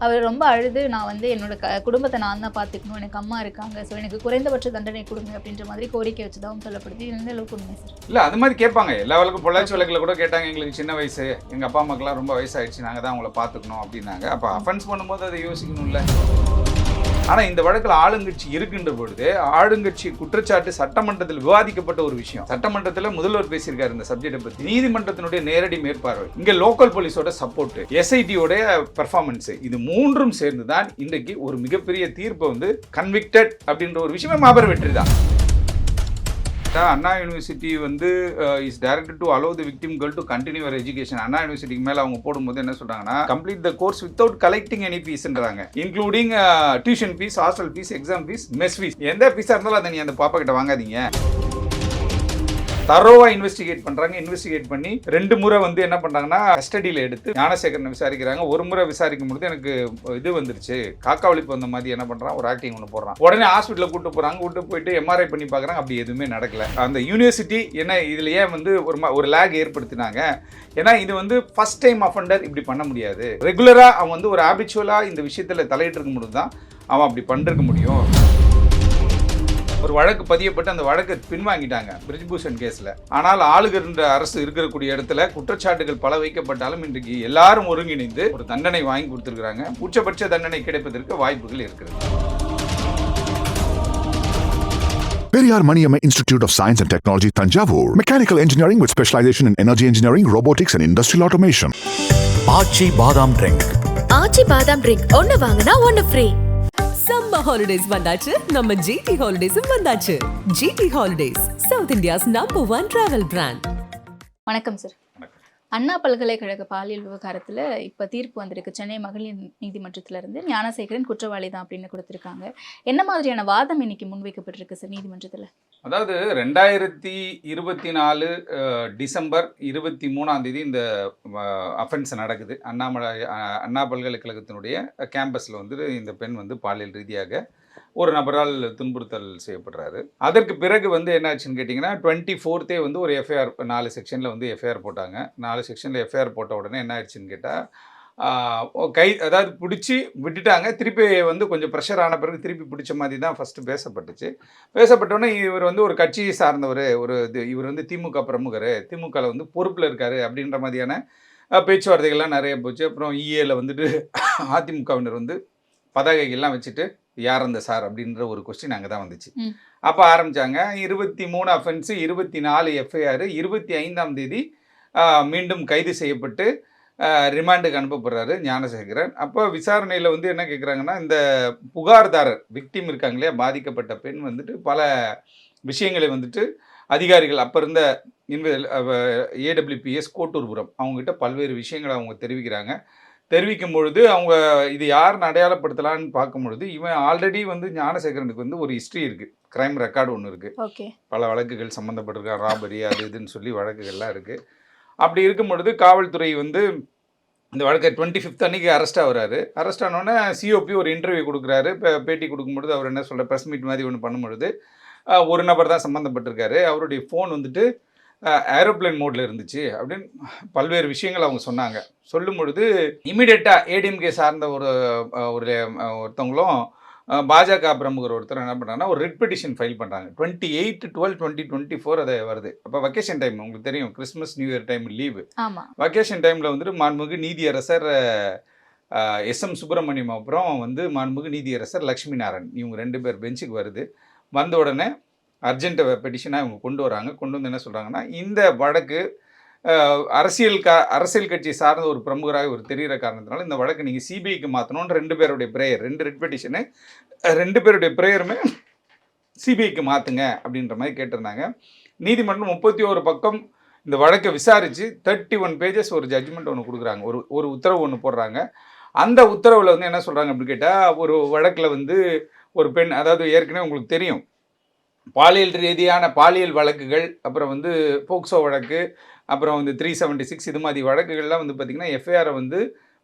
அவர் ரொம்ப அழுது நான் வந்து என்னோட குடும்பத்தை நான் தான் பார்த்துக்கணும், எனக்கு அம்மா இருக்காங்க, ஸோ எனக்கு குறைந்தபட்ச தண்டனை கொடுங்க அப்படின்ற மாதிரி கோரிக்கை வச்சதாகவும் சொல்லப்படுது. எந்த அளவுக்கு உண்மை சார்? இல்லை, அது மாதிரி கேட்பாங்க. எல்லா வழக்கும் பொள்ளாச்சி வழக்கில் கூட கேட்டாங்க. எங்களுக்கு சின்ன வயசு, எங்கள் அப்பா அம்மாக்கெல்லாம் ரொம்ப வயசாகிடுச்சு, நாங்கள் தான் அவங்கள பார்த்துக்கணும் அப்படின்னாங்க. அப்போ அஃபென்ஸ் பண்ணும்போது அதை யோசிக்கணும்ல. ஆனால் இந்த வழக்கில் ஆளுங்கட்சி இருக்கின்ற பொழுது ஆளுங்கட்சி குற்றச்சாட்டு சட்டமன்றத்தில் விவாதிக்கப்பட்ட ஒரு விஷயம். சட்டமன்றத்தில் முதல்வர் பேசியிருக்காரு இந்த சப்ஜெக்டை பற்றி. நீதிமன்றத்தினுடைய நேரடி மேற்பார்வை, இங்கே லோக்கல் போலீஸோட சப்போர்ட், எஸ்ஐடியோட பெர்ஃபார்மன்ஸ், இது மூன்றும் சேர்ந்து தான் இன்றைக்கு ஒரு மிகப்பெரிய தீர்ப்பை வந்து கன்விக்டட் அப்படின்ற ஒரு விஷயமே மாபெரும் வெற்றி தான். அண்ணா யூனிவர்சிட்டி வந்து is directed to allow the victim girl to continue அவர் எஜுகேஷன். அண்ணா யூனிவர்சிட்டிக்கு மேலே அவங்க போடும்போது என்ன சொல்றாங்கன்னா, complete the course without collecting any ஃபீஸ்ன்றாங்க, including tuition fees, hostel fees, exam fees, mess fees. எந்த ஃபீஸாக இருந்தாலும் அதை நீ அந்த பாப்பா கிட்ட வாங்காதீங்க. தரோவா இன்வெஸ்டிகேட் பண்றாங்க. இன்வெஸ்டிகேட் பண்ணி 2 முறை வந்து என்ன பண்றாங்கன்னா கஸ்டடியில் எடுத்து ஞானசேகரனை விசாரிக்கிறாங்க. ஒரு முறை விசாரிக்கும் பொழுது எனக்கு இது வந்துருச்சு, காக்கா வலிப்பு வந்த மாதிரி என்ன பண்றான், ஒரு ஆக்டிங் ஒன்று போடுறான். உடனே ஹாஸ்பிட்டலில் கூட்டு போறாங்க. கூட்டு போயிட்டு எம்ஆர்ஐ பண்ணி பார்க்குறாங்க. அப்படி எதுவுமே நடக்கல. அந்த யூனிவர்சிட்டி என்ன இதுல ஏன் வந்து ஒரு லேக் ஏற்படுத்தினாங்க, ஏன்னா இது வந்து ஃபர்ஸ்ட் டைம் அஃபெண்டர் இப்படி பண்ண முடியாது. ரெகுலரா அவன் வந்து ஒரு ஹாபிச்சுவலா இந்த விஷயத்துல தலையிட்டு இருக்கும் பொழுது தான் அவன் அப்படி பண்ணிருக்க முடியும். ஒரு வழக்கு பதியப்பட்டு அந்த வழக்கை பின்வாங்கிட்டாங்க பிரிஜ்பூஷன் கேஸில். ஆனால் ஆளுகின்ற அரசு இருக்கக்கூடிய இடத்துல குற்றச்சாட்டுகள் பல வைக்கப்பட்டாலும் இன்றைக்கு எல்லாரும் ஒருங்கிணைந்து ஒரு தண்டனை வாங்கி கொடுத்துருக்காங்க. உச்சபட்ச தண்டனை கிடைப்பதற்கு வாய்ப்புகள் இருக்கிறது. Periyar Maniamma Institute of Science and Technology, Thanjavur. Mechanical engineering with specialization in energy engineering, robotics and industrial automation. Aachi Badam Drink. Aachi Badam Drink. ஒன்னு வாங்குனா ஒன்னு ஃப்ரீ. சம்மர் ஹாலிடேஸ் வந்தாச்சு, நம்ம ஜிடி ஹாலிடேஸும் வந்தாச்சு. GT holidays, South India's #1 travel brand. வணக்கம் sir. Anna பல்கலைக்கழக பாலியல் விவகாரத்தில் இப்போ தீர்ப்பு வந்திருக்கு. சென்னை மகளிர் நீதிமன்றத்திலிருந்து ஞானசேகரன் குற்றவாளி தான் அப்படின்னு கொடுத்துருக்காங்க. என்ன மாதிரியான வாதம் இன்னைக்கு முன்வைக்கப்பட்டிருக்கு சார் நீதிமன்றத்தில்? அதாவது 2024 டிசம்பர் 23 இந்த அஃபென்ஸ் நடக்குது. அண்ணா பல்கலைக்கழகத்தினுடைய கேம்பஸில் வந்து இந்த பெண் வந்து பாலியல் ரீதியாக ஒரு நபரால் துன்புறுத்தல் செய்யப்படுறாரு. அதற்கு பிறகு வந்து என்ன ஆச்சுன்னு கேட்டிங்கன்னா 24th வந்து ஒரு எஃப்ஐஆர் 4 செக்ஷனில் வந்து எஃப்ஐஆர் போட்டாங்க. 4 செக்ஷனில் எஃப்ஐஆர் போட்ட உடனே என்ன ஆயிடுச்சுன்னு கேட்டால் அதாவது பிடிச்சி விட்டுட்டாங்க. திருப்பி வந்து கொஞ்சம் ப்ரெஷர் ஆன பிறகு திருப்பி பிடிச்ச மாதிரி தான் ஃபஸ்ட்டு பேசப்பட்டுச்சு. பேசப்பட்டோன்னே இவர் வந்து ஒரு கட்சியை சார்ந்தவர், இவர் வந்து திமுக பிரமுகர், திமுகவில் வந்து பொறுப்பில் இருக்கார் அப்படின்ற மாதிரியான பேச்சுவார்த்தைகள்லாம் நிறைய போச்சு. அப்புறம் இஏல வந்துட்டு அதிமுகவினர் வந்து பதாகைகள்லாம் வச்சுட்டு யார் அந்த சார் அப்படின்ற ஒரு கொஸ்டின் அங்கே தான் வந்துச்சு. அப்போ ஆரம்பித்தாங்க. 23 அஃபென்ஸு, 24 எஃப்ஐஆர், 25 மீண்டும் கைது செய்யப்பட்டு ரிமாண்டுக்கு அனுப்பப்படுறாரு ஞானசேகரன். அப்போ விசாரணையில் வந்து என்ன கேட்குறாங்கன்னா, இந்த புகார்தாரர் விக்டிம் இருக்காங்க இல்லையா, பாதிக்கப்பட்ட பெண் வந்துட்டு பல விஷயங்களை வந்துட்டு அதிகாரிகள் அப்போ இருந்த ஏடபிள்யூபிஎஸ் கோட்டூர்புரம் அவங்ககிட்ட பல்வேறு விஷயங்களை அவங்க தெரிவிக்கும் பொழுது அவங்க இது யாருன்னு அடையாளப்படுத்தலான்னு பார்க்கும் பொழுது இவன் ஆல்ரெடி வந்து ஞானசேகரனுக்கு வந்து ஒரு ஹிஸ்ட்ரி இருக்குது, கிரைம் ரெக்கார்டு ஒன்று இருக்குது, பல வழக்குகள் சம்மந்தப்பட்டிருக்கா, ராபரி அது இதுன்னு சொல்லி வழக்குகள்லாம் இருக்குது. அப்படி இருக்கும் பொழுது காவல்துறை வந்து இந்த வழக்கை 25th அன்றைக்கி அரெஸ்ட் ஆகிறாரு. அரெஸ்ட் ஆனோடனே சிஓபி ஒரு இன்டர்வியூ கொடுக்குறாரு. இப்போ பேட்டி கொடுக்கும்பொழுது அவர் என்ன சொல்கிற ப்ரெஸ் மீட் மாதிரி ஒன்று பண்ணும்பொழுது ஒரு நபர் தான் சம்மந்தப்பட்டிருக்காரு, அவருடைய ஃபோன் வந்துட்டு ஏரோப்ளேன் மோடில் இருந்துச்சு அப்படின்னு பல்வேறு விஷயங்கள் அவங்க சொன்னாங்க. சொல்லும் பொழுது இமீடியட்டாக ஏடிஎம்கே சார்ந்த ஒருத்தவங்களும் பாஜக பிரமுகர் ஒருத்தர் என்ன பண்ணுறாங்கன்னா ஒரு ரிட் பெட்டிஷன் ஃபைல் பண்ணுறாங்க. 28/12/2024 அதை வருது. அப்போ வெக்கேஷன் டைம் உங்களுக்கு தெரியும், Christmas new year time leave. Vacation டைமில் வந்துட்டு மாண்புமிகு நீதியரசர் எஸ்எம் சுப்பிரமணியம் அப்புறம் வந்து மாண்புமிகு நீதியரசர் லக்ஷ்மி நாராயண் இவங்க 2 பேர் பெஞ்சுக்கு வருது. வந்த உடனே அர்ஜென்ட் பெட்டிஷனாக இவங்க கொண்டு வராங்க. கொண்டு வந்து என்ன சொல்கிறாங்கன்னா, இந்த வழக்கு அரசியல் கட்சி சார்ந்த ஒரு பிரமுகராக ஒரு தெரிகிற காரணத்தினால இந்த வழக்கு நீங்கள் சிபிஐக்கு மாற்றணும்னு 2 பேருடைய ப்ரேயர், 2 ரிட் பெட்டிஷனு, 2 பேருடைய ப்ரேயருமே சிபிஐக்கு மாற்றுங்க அப்படின்ற மாதிரி கேட்டிருந்தாங்க. நீதிமன்றம் 31 பக்கம் இந்த வழக்கை விசாரித்து 31 பேஜஸ் ஒரு ஜட்ஜ்மெண்ட் ஒன்று கொடுக்குறாங்க, ஒரு உத்தரவு ஒன்று போடுறாங்க. அந்த உத்தரவில் வந்து என்ன சொல்கிறாங்க அப்படின்னு கேட்டால், ஒரு வழக்கில் வந்து ஒரு பெண், அதாவது ஏற்கனவே உங்களுக்கு தெரியும் பாலியல் ரீதியான பாலியல் வழக்குகள், அப்புறம் வந்து போக்சோ வழக்கு, அப்புறம் வந்து 376 இது மாதிரி வழக்குகள்லாம் வந்து பார்த்திங்கன்னா எஃப்ஐஆரை வந்து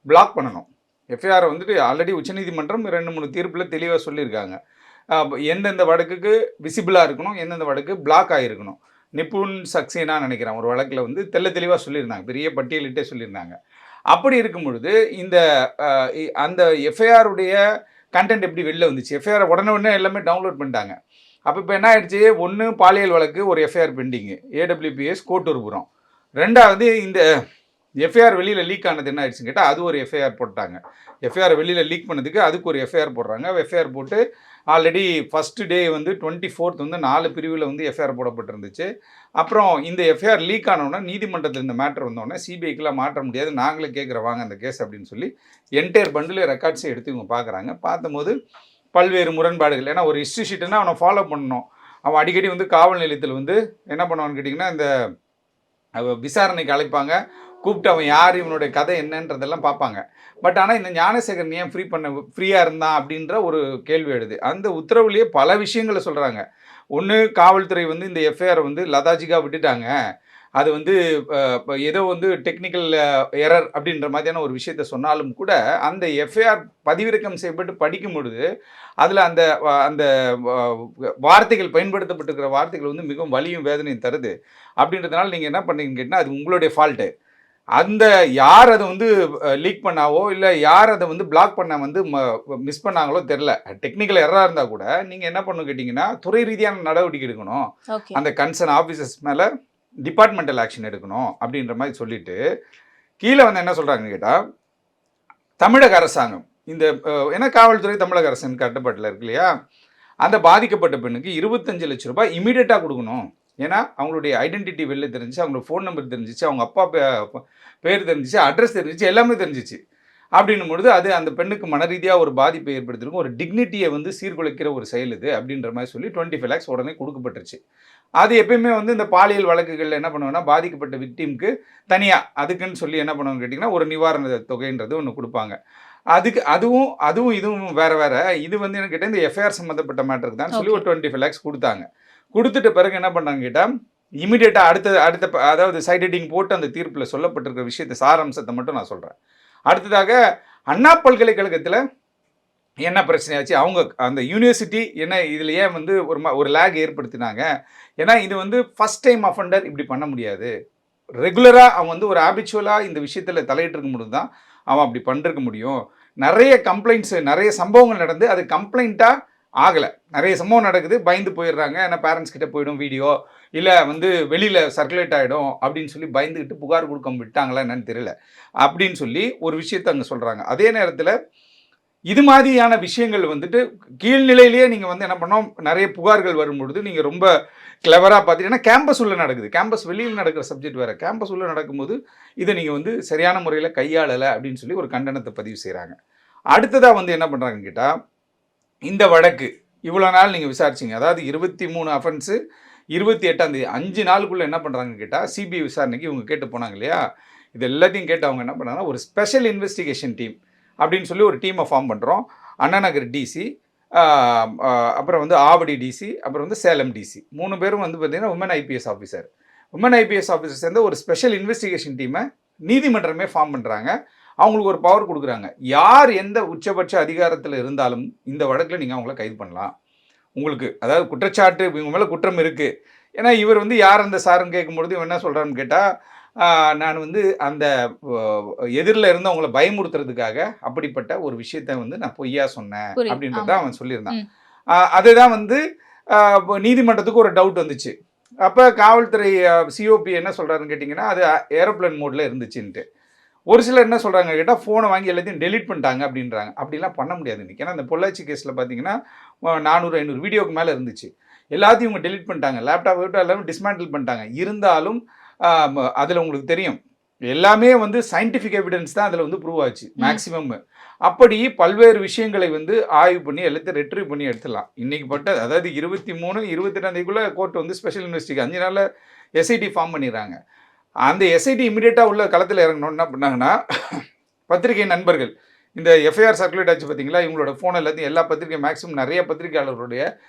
பிளாக் பண்ணணும். எஃப்ஐஆரை வந்துட்டு ஆல்ரெடி உச்சநீதிமன்றம் 2-3 தீர்ப்பில் தெளிவாக சொல்லியிருக்காங்க. எந்தெந்த வழக்குக்கு விசிபிளாக இருக்கணும், எந்தெந்த வழக்கு பிளாக் ஆகிருக்கணும். நிப்புன் சக்சேனா நினைக்கிறேன் ஒரு வழக்கில் வந்து தெளிவாக சொல்லியிருந்தாங்க, பெரிய பட்டியலிட்டே சொல்லியிருந்தாங்க. அப்படி இருக்கும் பொழுது இந்த அந்த எஃப்ஐஆருடைய கண்டென்ட் எப்படி வெளில வந்துச்சு? எஃப்ஐஆர் உடனே எல்லாமே டவுன்லோட் பண்ணிட்டாங்க. அப்போ இப்போ என்ன ஆயிடுச்சு? ஒன்று பாலியல் வழக்கு, ஒரு எஃப்ஐஆர் பெண்டிங்கு, ஏடபிள்யூபிஎஸ் கோட்டூர்புரம். 2வது இந்த எஃப்ஐஆர் வெளியில் லீக் ஆனது என்ன ஆயிடுச்சுன்னு கேட்டால் அது ஒரு எஃப்ஐஆர் போட்டாங்க. எஃப்ஐஆர் வெளியில் லீக் பண்ணதுக்கு அதுக்கு ஒரு எஃப்ஐஆர் போடுறாங்க. எஃப்ஐஆர் போட்டு ஆல்ரெடி ஃபஸ்ட்டு டே வந்து 24th வந்து 4 பிரிவில் வந்து எஃப்ஐஆர் போடப்பட்டிருந்துச்சு. அப்புறம் இந்த எஃப்ஐஆர் லீக் ஆனோடனே நீதிமன்றத்தில் இந்த மேட்டர் வந்தோடனே சிபிஐக்கெலாம் மாற்ற முடியாது, நாங்களே கேட்குறோம் வாங்க அந்த கேஸ் அப்படின்னு சொல்லி என்டையர் பண்டில் ரெக்கார்ட்ஸை எடுத்து இவங்க பார்க்குறாங்க. பார்த்தபோது பல்வேறு முரண்பாடுகள். ஏன்னா ஒரு ஹிஸ்ட்ரி ஷீட்டுன்னா அவனை ஃபாலோ பண்ணணும். அவன் அடிக்கடி வந்து காவல் நிலையத்தில் வந்து என்ன பண்ணுவான்னு கேட்டிங்கன்னா இந்த விசாரணைக்கு அழைப்பாங்க, கூப்பிட்டு அவன் யார், இவனுடைய கதை என்னன்றதெல்லாம் பார்ப்பாங்க. பட் ஆனால் இந்த ஞானசேகரன் ஏன் ஃப்ரீயாக இருந்தான் அப்படின்ற ஒரு கேள்வி எழுது. அந்த உத்தரவுலேயே பல விஷயங்களை சொல்கிறாங்க. ஒன்று, காவல்துறை வந்து இந்த எஃப்ஐஆரை வந்து லதாஜிக்காக விட்டுட்டாங்க, அது வந்து ஏதோ வந்து டெக்னிக்கல் எரர் அப்படின்ற மாதிரியான ஒரு விஷயத்த சொன்னாலும் கூட அந்த எஃப்ஐஆர் பதிவிறக்கம் செய்யப்பட்டு படிக்கும் பொழுது அதில் அந்த அந்த வார்த்தைகள் பயன்படுத்தப்பட்டிருக்கிற வார்த்தைகள் வந்து மிகவும் வலியும் வேதனையும் தருது. அப்படின்றதுனால நீங்கள் என்ன பண்ணீங்கன்னு கேட்டால் அது உங்களுடைய ஃபால்ட்டு. அந்த யார் அதை வந்து லீக் பண்ணாவோ இல்லை யார் அதை வந்து பிளாக் பண்ண வந்து மிஸ் பண்ணாங்களோ தெரில. டெக்னிக்கல் எரராக இருந்தால் கூட நீங்கள் என்ன பண்ணணும் கேட்டிங்கன்னா துறை ரீதியான நடவடிக்கை எடுக்கணும், அந்த கன்சர்ன் ஆஃபீஸர்ஸ் மேலே டிபார்ட்மெண்டல் ஆக்ஷன் எடுக்கணும் அப்படின்ற மாதிரி சொல்லிட்டு கீழே வந்து என்ன சொல்கிறாங்கன்னு கேட்டால் தமிழக அரசாங்கம் இந்த ஏன்னா காவல்துறை தமிழக அரசின் கட்டுப்பாட்டில் இருக்கு இல்லையா, அந்த பாதிக்கப்பட்ட பெண்ணுக்கு 25 லட்சம் ரூபாய் இமீடியட்டாக கொடுக்கணும். ஏன்னா அவங்களுடைய ஐடென்டிட்டி வெளில தெரிஞ்சிச்சு, அவங்களோட ஃபோன் நம்பர் தெரிஞ்சிச்சு, அவங்க அப்பா பேர் தெரிஞ்சிச்சு, அட்ரஸ் தெரிஞ்சிச்சு, எல்லாமே தெரிஞ்சிச்சு. அப்படின்னும் பொழுது அது அந்த பெண்ணுக்கு மன ரீதியாக ஒரு பாதிப்பை ஏற்படுத்திருக்கும், ஒரு டிக்னிட்டியை வந்து சீர்குலைக்கிற ஒரு செயல் இது அப்படின்ற மாதிரி சொல்லி 25 lakhs உடனே கொடுக்கப்பட்டுருச்சு. அது எப்பயுமே வந்து இந்த பாலியல் வழக்குகளில் என்ன பண்ணுவாங்கன்னா பாதிக்கப்பட்ட விக்டிம்க்கு தனியாக அதுக்குன்னு சொல்லி என்ன பண்ணுவாங்கன்னு கேட்டிங்கன்னா ஒரு நிவாரண தொகைன்றது ஒன்று கொடுப்பாங்க. அதுவும் இதுவும் வேறு. இது வந்து என்ன கேட்டால் இந்த எஃப்ஐஆர் சம்மந்தப்பட்ட மேட்டருக்கு தான் சொல்லி ஒரு 25 lakhs கொடுத்தாங்க. கொடுத்துட்ட பிறகு என்ன பண்ணாங்க கேட்டால் இமீடியட்டாக அடுத்த அதாவது சைட் ஹெட்டிங் போட்டு அந்த தீர்ப்பில் சொல்லப்பட்டிருக்கிற விஷயத்தை சாராம்சத்தை மட்டும் நான் சொல்கிறேன். அடுத்ததாக அண்ணா பல்கலைக்கழகத்தில் என்ன பிரச்சனையாச்சு, அவங்க அந்த யூனிவர்சிட்டி என்ன இதில் ஏன் வந்து ஒரு லேக் ஏற்படுத்தினாங்க. ஏன்னா இது வந்து ஃபஸ்ட் டைம் அஃபண்டர் இப்படி பண்ண முடியாது. ரெகுலராக அவன் வந்து ஒரு ஹேபிச்சுவலாக இந்த விஷயத்தில் தலையிட்டு இருக்கும் பொழுது தான் அவன் அப்படி பண்ணிருக்க முடியும். நிறைய கம்ப்ளைண்ட்ஸு நிறைய சம்பவங்கள் நடந்து அது கம்ப்ளைண்ட்டாக ஆகலை. நிறைய சம்பவம் நடக்குது, பயந்து போயிடுறாங்க. ஏன்னா பேரண்ட்ஸ் கிட்டே போயிடும் வீடியோ, இல்லை வந்து வெளியில் சர்க்குலேட் ஆகிடும் அப்படின்னு சொல்லி பயந்துக்கிட்டு புகார் கொடுக்க விட்டாங்களா என்னன்னு தெரியல அப்படின்னு சொல்லி ஒரு விஷயத்தை அங்கே சொல்கிறாங்க. அதே நேரத்தில் இது மாதிரியான விஷயங்கள் வந்துட்டு கீழ்நிலையிலேயே நீங்கள் வந்து என்ன பண்ணோம், நிறைய புகார்கள் வரும்பொழுது நீங்கள் ரொம்ப கிளவராக பார்த்தீங்கன்னா கேம்பஸ் உள்ளே நடக்குது, கேம்பஸ் வெளியில் நடக்கிற சப்ஜெக்ட் வேறு, கேம்பஸ் உள்ளே நடக்கும்போது இதை நீங்கள் வந்து சரியான முறையில் கையாளலை அப்படின்னு சொல்லி ஒரு கண்டனத்தை பதிவு செய்கிறாங்க. அடுத்ததாக வந்து என்ன பண்ணுறாங்கன்னு கேட்டால் இந்த வழக்கு இவ்வளோ நாள் நீங்கள் விசாரிச்சிங்க, அதாவது 23 அஃபென்ஸு 28ஆம் தேதி 5 நாளுக்குள்ளே என்ன பண்ணுறாங்கன்னு கேட்டால் சிபிஐ விசாரணைக்கு இவங்க கேட்டு போனாங்க இல்லையா, இது எல்லாத்தையும் கேட்டு அவங்க என்ன பண்ணாங்கன்னா ஒரு ஸ்பெஷல் இன்வெஸ்டிகேஷன் டீம் அப்படின்னு சொல்லி ஒரு டீமை ஃபார்ம் பண்ணுறோம். அண்ணாநகர் டிசி, அப்புறம் வந்து ஆவடி டிசி, அப்புறம் வந்து சேலம் டிசி, 3 பேரும் வந்து பார்த்திங்கன்னா உமன் ஐபிஎஸ் ஆஃபீஸர் சேர்ந்த ஒரு ஸ்பெஷல் இன்வெஸ்டிகேஷன் டீமை நீதிமன்றமே ஃபார்ம் பண்ணுறாங்க. அவங்களுக்கு ஒரு பவர் கொடுக்குறாங்க. யார் எந்த உச்சபட்ச அதிகாரத்தில் இருந்தாலும் இந்த வழக்கில் நீங்கள் அவங்கள கைது பண்ணலாம். உங்களுக்கு அதாவது குற்றச்சாட்டு இவங்க மேலே குற்றம் இருக்குது. ஏன்னா இவர் வந்து யார் அந்த சாருன்னு கேட்கும்பொழுது இவன் என்ன சொல்கிறான்னு கேட்டால் நான் வந்து அந்த எதிரில் இருந்து அவங்கள பயமுறுத்துறதுக்காக அப்படிப்பட்ட ஒரு விஷயத்த வந்து நான் பொய்யா சொன்னேன் அப்படின்றத அவன் சொல்லியிருந்தான். அதுதான் வந்து நீதிமன்றத்துக்கு ஒரு டவுட் வந்துச்சு. அப்போ காவல்துறை சிஓபி என்ன சொல்கிறாருன்னு கேட்டிங்கன்னா அது ஏரோப்ளேன் மோடில் இருந்துச்சுன்ட்டு. ஒரு சிலர் என்ன சொல்கிறாங்க கேட்டால் ஃபோனை வாங்கி எல்லாத்தையும் டெலிட் பண்ணிட்டாங்க அப்படின்றாங்க. அப்படிலாம் பண்ண முடியாது இன்றைக்கி. ஏன்னா அந்த பொள்ளாச்சி கேஸில் பார்த்தீங்கன்னா 400-500 வீடியோக்கு மேலே இருந்துச்சு. எல்லாத்தையும் இவங்க டெலிட் பண்ணிட்டாங்க, லேப்டாப் எல்லாமே டிஸ்மேண்டில் பண்ணிட்டாங்க. இருந்தாலும் அதில் உங்களுக்கு தெரியும் எல்லாமே வந்து சயின்டிஃபிக் எவிடன்ஸ் தான் அதில் வந்து ப்ரூவ் ஆச்சு மேக்ஸிமம். அப்படி பல்வேறு விஷயங்களை வந்து ஆய்வு பண்ணி எல்லாத்தையும் ரெட்ரீவ் பண்ணி எடுத்துடலாம். இன்றைக்கி அதாவது 23-28ஆம் தேதிக்குள்ளே கோர்ட் வந்து ஸ்பெஷல் இன்வெஸ்டிகேஷன் 5 நாளில் எஸ்ஐடி ஃபார்ம் பண்ணிடுறாங்க. அந்த எஸ்ஐடி இமீடியட்டாக உள்ள களத்தில் இறங்கணும்னு என்ன பண்ணாங்கன்னா பத்திரிகை நண்பர்கள் இந்த எஃப்ஐஆர் சர்க்குலேட் ஆச்சு பார்த்தீங்களா, இவங்களோட ஃபோன் எல்லாத்தையும் எல்லா பத்திரிகை மேக்ஸிமம் நிறைய பத்திரிகையாளர்களுடைய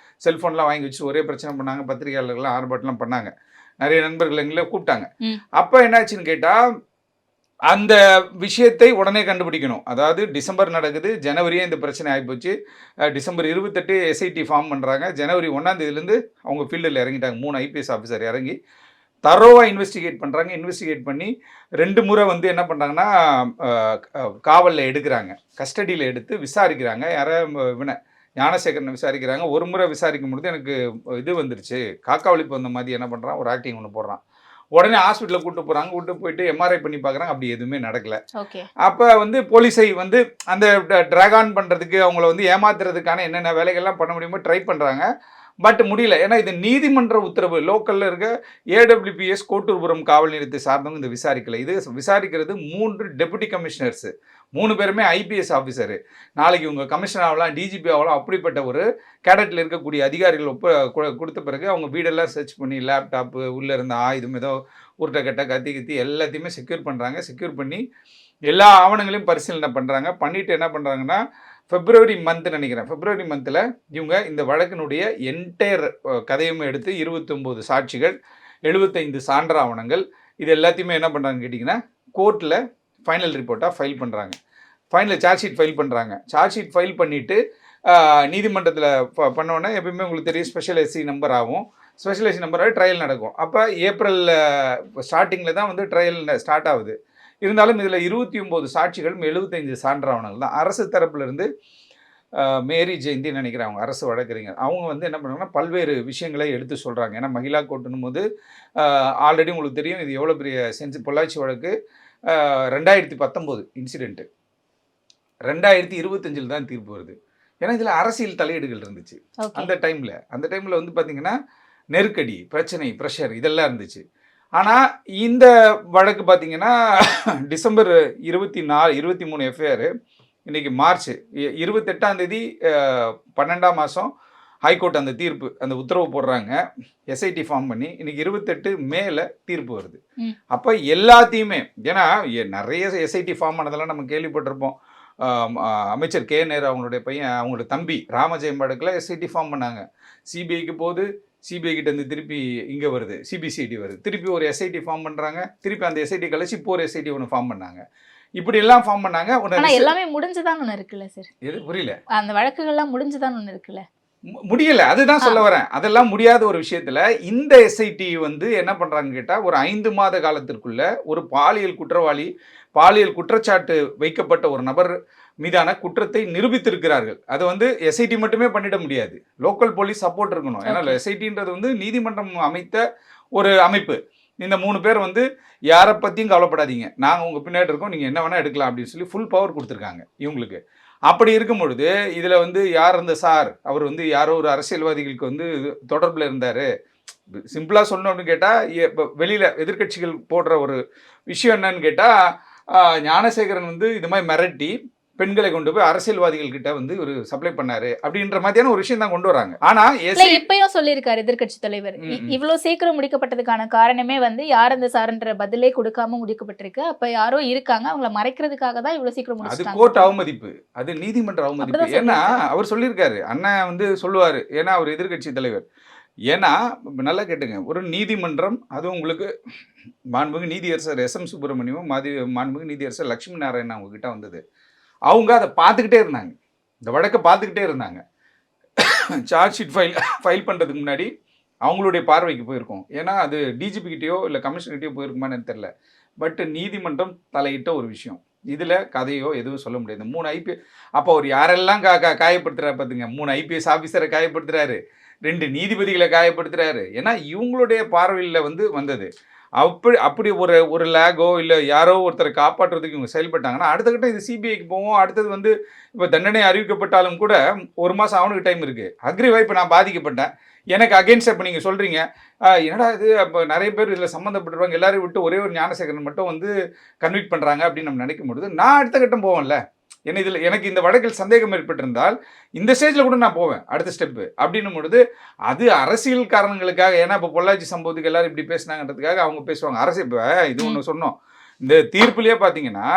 செல்ஃபோன்லாம் வாங்கி வச்சு ஒரே பிரச்சனை பண்ணாங்க. பத்திரிகையாளர்கள்லாம் ஆர்ப்பாட்டம்லாம் பண்ணாங்க. நிறைய நண்பர்கள் எங்களே கூப்பிட்டாங்க. அப்போ என்னாச்சுன்னு கேட்டால் அந்த விஷயத்தை உடனே கண்டுபிடிக்கணும். அதாவது டிசம்பர் நடக்குது, ஜனவரியே இந்த பிரச்சனை ஆகிப்போச்சு. டிசம்பர் 28 எஸ்ஐடி ஃபார்ம் பண்ணுறாங்க. ஜனவரி 1ஆம் தேதியிலேருந்து அவங்க ஃபீல்டில் இறங்கிட்டாங்க. 3 ஐபிஎஸ் ஆஃபீஸர் இறங்கி தரோவாக இன்வெஸ்டிகேட் பண்ணுறாங்க. இன்வெஸ்டிகேட் பண்ணி 2 முறை வந்து என்ன பண்ணுறாங்கன்னா காவலில் எடுக்கிறாங்க, கஸ்டடியில் எடுத்து விசாரிக்கிறாங்க. இவனை ஞானசேகரனை விசாரிக்கிறாங்க. ஒரு முறை விசாரிக்கும் பொழுது எனக்கு இது வந்துருச்சு, காக்காவளிப்பு வந்த மாதிரி என்ன பண்ணுறான், ஒரு ஆக்டிங் ஒன்று போடுறான். உடனே ஹாஸ்பிட்டலில் கூப்பிட்டு போகிறாங்க. கூப்பிட்டு போயிட்டு எம்ஆர்ஐ பண்ணி பார்க்குறாங்க, அப்படி எதுவுமே நடக்கலை. அப்போ வந்து போலீஸை வந்து அந்த ட்ராக் ஆன் பண்ணுறதுக்கு, அவங்கள வந்து ஏமாத்துறதுக்கான என்னென்ன வேலைகள்லாம் பண்ண முடியுமோ ட்ரை பண்ணுறாங்க. பட் முடியல. ஏன்னா இது நீதிமன்ற உத்தரவு. லோக்கலில் இருக்க ஏடபிள்யூபிஎஸ் கோட்டூர்புரம் காவல் நிலையத்தை சார்ந்தவங்க இந்த விசாரிக்கலை. இது விசாரிக்கிறது 3 டெபுட்டி கமிஷனர்ஸு, 3 பேருமே ஐபிஎஸ் ஆஃபீஸரு. நாளைக்கு இவங்க கமிஷனர் ஆகலாம், டிஜிபி ஆகலாம். அப்படிப்பட்ட ஒரு கேடட்டில் இருக்கக்கூடிய அதிகாரிகள் கொடுத்த பிறகு அவங்க வீடெல்லாம் சர்ச் பண்ணி லேப்டாப்பு, உள்ளே இருந்த ஆயுதம், ஏதோ உருட்டைக்கட்டை, கத்தி எல்லாத்தையுமே செக்யூர் பண்ணுறாங்க. செக்யூர் பண்ணி எல்லா ஆவணங்களையும் பரிசீலனை பண்ணுறாங்க. பண்ணிவிட்டு என்ன பண்ணுறாங்கன்னா, February நினைக்கிறேன், February மந்தில் இவங்க இந்த வழக்கினுடைய என்டையர் கதையும் எடுத்து 29 சாட்சிகள், 75 சான்ற ஆவணங்கள், இது எல்லாத்தையுமே என்ன பண்ணுறாங்கன்னு கேட்டிங்கன்னா கோர்ட்டில் ஃபைனல் ரிப்போர்ட்டாக ஃபைல் பண்ணுறாங்க. ஃபைனல் சார்ஜ் ஷீட் ஃபைல் பண்ணுறாங்க. சார்ஜ் ஷீட் ஃபைல் பண்ணிவிட்டு நீதிமன்றத்தில் பண்ணோன்னே எப்பயுமே உங்களுக்கு தெரியும் ஸ்பெஷல் எஸ்சி நம்பர் ஆகும். ஸ்பெஷல் எஸ்சி நம்பராக ட்ரையல் நடக்கும். அப்போ ஏப்ரல் ஸ்டார்டிங்கில் தான் வந்து ட்ரையல் ஸ்டார்ட் ஆகுது. இருந்தாலும் இதில் 29 சாட்சிகளும் 75 சான்றாவணங்கள் தான். அரசு தரப்புலேருந்து மேரி ஜெயந்தி நினைக்கிறேன், அவங்க அரசு வழக்கறிஞர், அவங்க வந்து என்ன பண்ணுறாங்கன்னா பல்வேறு விஷயங்களை எடுத்து சொல்கிறாங்க. ஏன்னா மகிழா கோர்ட்டுன்னும் போது ஆல்ரெடி உங்களுக்கு தெரியும் இது எவ்வளோ பெரிய பொள்ளாச்சி வழக்கு. 2019 இன்சிடெண்ட்டு 2025 தான் தீர்ப்பு வருது. ஏன்னா இதில் அரசியல் தலையீடுகள் இருந்துச்சு அந்த டைமில் வந்து பார்த்திங்கன்னா நெருக்கடி, பிரச்சனை, ப்ரெஷர் இதெல்லாம் இருந்துச்சு. ஆனால் இந்த வழக்கு பார்த்திங்கன்னா டிசம்பர் 23 எஃப்ஐஆர், இன்றைக்கி மார்ச் 28 12ஆம் மாதம் ஹைகோர்ட் அந்த தீர்ப்பு, அந்த உத்தரவு போடுறாங்க. எஸ்ஐடி ஃபார்ம் பண்ணி இன்றைக்கி 28 மேல தீர்ப்பு வருது. அப்போ எல்லாத்தையுமே, ஏன்னா நிறைய எஸ்ஐடி ஃபார்ம் ஆனதெல்லாம் நம்ம கேள்விப்பட்டிருப்போம். அமைச்சர் கே நேரு அவங்களுடைய பையன், அவங்களோட தம்பி ராமஜெயம் வழக்கில் எஸ்ஐடி ஃபார்ம் பண்ணாங்க. சிபிஐக்கு போகுது, சிபிஐ கிட்டேருந்து திருப்பி இங்கே வருது, சிபிசிஐடி வருது, திருப்பி ஒரு எஸ்ஐடி ஃபார்ம் பண்ணுறாங்க, திருப்பி அந்த எஸ்ஐடி கழிச்சு இப்போ ஒரு எஸ்ஐடி ஒன்று ஃபார்ம் பண்ணாங்க. இப்படி எல்லாம் ஃபார்ம் பண்ணாங்க. எல்லாமே முடிஞ்சுதான் ஒன்று இருக்குல்ல சார்? எது புரியல? அந்த வழக்குகள்லாம் முடிஞ்சுதான் ஒன்று இருக்குல்ல? முடியல, அதுதான் சொல்ல வரேன். அதெல்லாம் முடியாத ஒரு விஷயத்துல இந்த எஸ்ஐடி வந்து என்ன பண்றாங்கன்னு கேட்டா, ஒரு 5 மாத காலத்திற்குள்ள ஒரு பாலியல் குற்றவாளி, பாலியல் குற்றச்சாட்டு வைக்கப்பட்ட ஒரு நபர் மீதான குற்றத்தை நிரூபித்திருக்கிறார்கள். அது வந்து எஸ்ஐடி மட்டுமே பண்ணிட முடியாது, லோக்கல் போலீஸ் சப்போர்ட் இருக்கணும். ஏன்னா எஸ்ஐடின்றது வந்து நீதிமன்றம் அமைத்த ஒரு அமைப்பு. இந்த 3 பேர் வந்து யாரை பற்றியும் கவலைப்படாதீங்க, நாங்கள் உங்கள் பின்னாடி இருக்கோம், நீங்கள் என்ன வேணால் எடுக்கலாம் அப்படின்னு சொல்லி ஃபுல் பவர் கொடுத்துருக்காங்க இவங்களுக்கு. அப்படி இருக்கும் பொழுது இதில் வந்து யார் இந்த சார், அவர் வந்து யாரோ ஒரு அரசியல்வாதிகளுக்கு வந்து தொடர்பில் இருந்தார். சிம்பிளாக சொல்லணும் அப்படின்னு கேட்டால், வெளியில் எதிர்கட்சிகள் போடுற ஒரு விஷயம் என்னன்னு கேட்டால், ஞானசேகரன் வந்து இது மாதிரி மிரட்டி பெண்களை கொண்டு போய் அரசியல்வாதிகள் கிட்ட வந்து ஒரு சப்ளை பண்ணாரு அப்படின்ற மாதிரியான ஒரு விஷயம் தான் கொண்டு வராங்க. ஆனா இப்பயும் சொல்லியிருக்காரு எதிர்கட்சி தலைவர், இவ்வளவு சீக்கிரம் முடிக்கப்பட்டதுக்கான காரணமே வந்து யார் அந்த சார்ன்ற பதிலே கொடுக்காம முடிக்கப்பட்டிருக்கு. அப்ப யாரோ இருக்காங்க, அவங்கள மறைக்கிறதுக்காக தான் இவ்வளவு சீக்கிரம் முடிச்சாங்க. அது கோர்ட் அவமதிப்பு, அது நீதிமன்ற அவமதிப்பு. ஏன்னா அவர் சொல்லியிருக்காரு, அண்ணன் வந்து சொல்லுவாரு, ஏன்னா அவர் எதிர்கட்சி தலைவர். ஏன்னா நல்லா கேட்டுங்க, ஒரு நீதிமன்றம், அதுவும் உங்களுக்கு மாண்புமிகு நீதியரசர் எஸ்.எம். சுப்பிரமணியமும் மாண்புமிகு நீதியரசர் லட்சுமி நாராயணன் அவங்க கிட்ட வந்தது. அவங்க அதை பார்த்துக்கிட்டே இருந்தாங்க, இந்த வழக்கை பார்த்துக்கிட்டே இருந்தாங்க. சார்ஜ் ஷீட் ஃபைல் பண்ணுறதுக்கு முன்னாடி அவங்களுடைய பார்வைக்கு போயிருக்கோம். ஏன்னா அது டிஜிபிகிட்டேயோ இல்லை கமிஷனர்கிட்டயோ போயிருக்குமான்னு தெரில. பட் நீதிமன்றம் தலையிட்ட ஒரு விஷயம், இதில் கதையோ எதுவும் சொல்ல முடியாது. 3 ஐபிஎஸ், அப்போ அவர் யாரெல்லாம் காயப்படுத்துகிறாரு பார்த்துங்க. 3 ஐபிஎஸ் ஆஃபீஸரை காயப்படுத்துகிறாரு, 2 நீதிபதிகளை காயப்படுத்துகிறாரு. ஏன்னா இவங்களுடைய பார்வையில் வந்து வந்தது. அப்படி ஒரு லேகோ இல்லை யாரோ ஒருத்தரை காப்பாற்றுறதுக்கு இவங்க செயல்பட்டாங்கன்னா, அடுத்த கட்டம் இது சிபிஐக்கு போவோம். அடுத்தது வந்து இப்போ தண்டனை அறிவிக்கப்பட்டாலும் கூட 1 மாதம் அவனுக்கு டைம் இருக்குது. அக்ரிவா இப்போ நான் பாதிக்கப்பட்டேன், எனக்கு அகெயின்ஸ்ட் இப்போ நீங்கள் சொல்கிறீங்க, என்னடா இது, அப்போ நிறைய பேர் இதில் சம்மந்தப்பட்டுருவாங்க, எல்லாரையும் விட்டு ஒரே ஒரு ஞானசேகரன் மட்டும் வந்து கன்விக்ட் பண்ணுறாங்க அப்படின்னு நம்ம நினைக்கும் பொழுது, நான் அடுத்த கட்டம் போவேன்ல. ஏன்னா இதில் எனக்கு இந்த வழக்கில் சந்தேகம் ஏற்பட்டிருந்தால் இந்த ஸ்டேஜில் கூட நான் போவேன் அடுத்த ஸ்டெப்பு அப்படின்னும் பொழுது, அது அரசியல் காரணங்களுக்காக. ஏன்னா இப்போ பொள்ளாச்சி சம்பவத்துக்கு எல்லாரும் இப்படி பேசினாங்கன்றதுக்காக அவங்க பேசுவாங்க. அரசியல் இப்போ இது ஒன்று சொன்னோம், இந்த தீர்ப்புலேயே பார்த்தீங்கன்னா